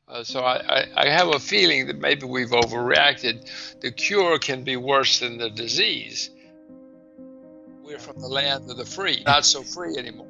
So I have a feeling that maybe we've overreacted. The cure can be worse than the disease. We're from the land of the free, not so free anymore.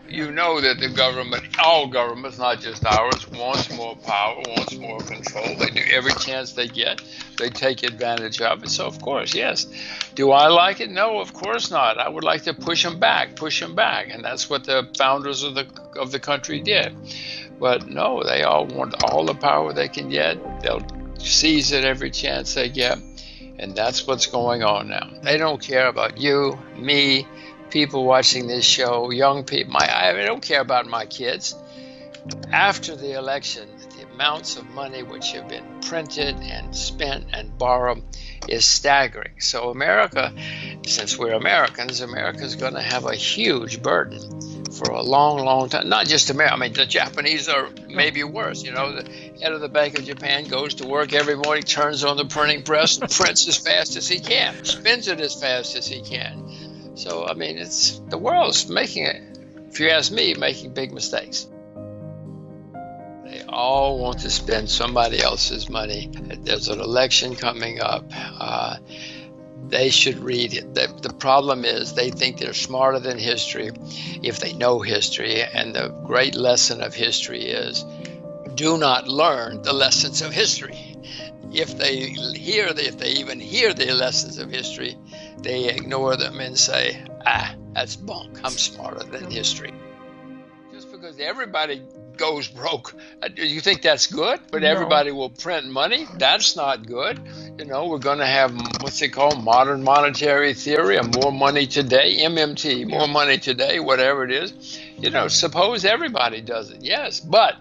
You know that the government, all governments, not just ours, wants more power, wants more control. They do every chance they get. They take advantage of it. So of course, yes. Do I like it? No, of course not. I would like to push them back, and that's what the founders of the country did. But no, they all want all the power they can get. They'll seize it every chance they get, and that's what's going on now. They don't care about you, me, people watching this show, young people. I don't care about my kids. After the election, the amounts of money which have been printed and spent and borrowed is staggering. So America, since we're Americans, America's going to have a huge burden for a long, long time. Not just America. I mean, the Japanese are maybe worse. You know, the head of the Bank of Japan goes to work every morning, turns on the printing press, and prints as fast as he can, spins it as fast as he can. So, I mean, the world's making it, if you ask me, making big mistakes. They all want to spend somebody else's money. There's an election coming up. They should read it. The problem is they think they're smarter than history if they know history. And the great lesson of history is do not learn the lessons of history. If they even hear the lessons of history, they ignore them and say, that's bunk. I'm smarter than history. Just because everybody goes broke, do you think that's good? But No. Everybody will print money? That's not good. You know, we're going to have, what's it called, modern monetary theory, and more money today, MMT, more money today, whatever it is. You know, suppose everybody does it, yes, but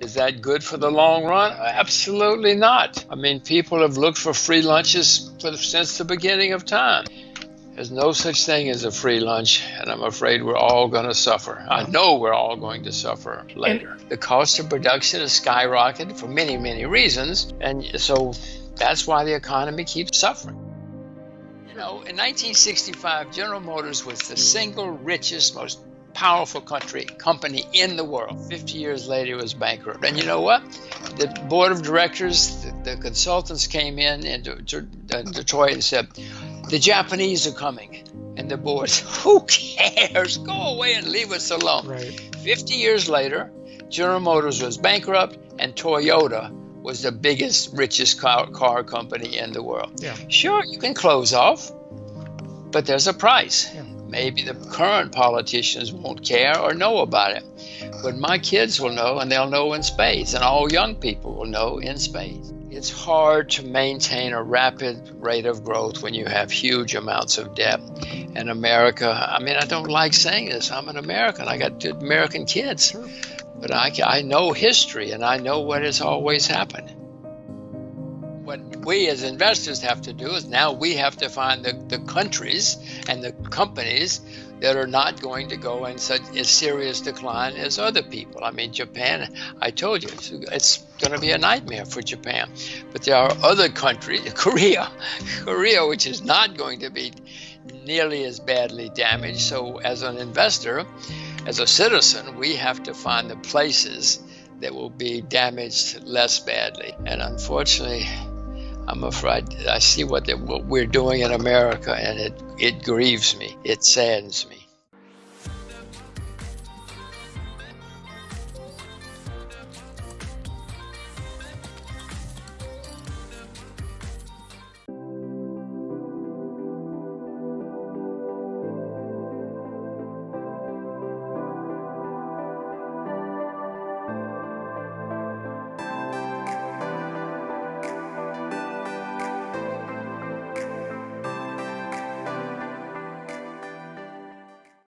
is that good for the long run? Absolutely not. I mean, people have looked for free lunches since the beginning of time. There's no such thing as a free lunch, and I'm afraid we're all going to suffer. I know we're all going to suffer later. The cost of production has skyrocketed for many, many reasons, and so that's why the economy keeps suffering. You know, in 1965, General Motors was the single richest, most powerful company in the world. 50 years later, it was bankrupt. And you know what? The board of directors, the consultants came in Detroit and said, the Japanese are coming. And the board said, who cares? Go away and leave us alone. Right. 50 years later, General Motors was bankrupt, and Toyota was the biggest, richest car company in the world. Yeah. Sure, you can close off, but there's a price. Yeah. Maybe the current politicians won't care or know about it, but my kids will know, and they'll know in spades, and all young people will know in spades. It's hard to maintain a rapid rate of growth when you have huge amounts of debt. And America, I mean, I don't like saying this. I'm an American. I got two American kids. Sure. But I know history, and I know what has always happened. What we as investors have to do is now we have to find the countries and the companies that are not going to go in such a serious decline as other people. I mean, Japan, I told you, it's going to be a nightmare for Japan. But there are other countries, Korea, which is not going to be nearly as badly damaged. So as an investor, as a citizen, we have to find the places that will be damaged less badly. And unfortunately, I'm afraid I see what we're doing in America, and it grieves me. It saddens me.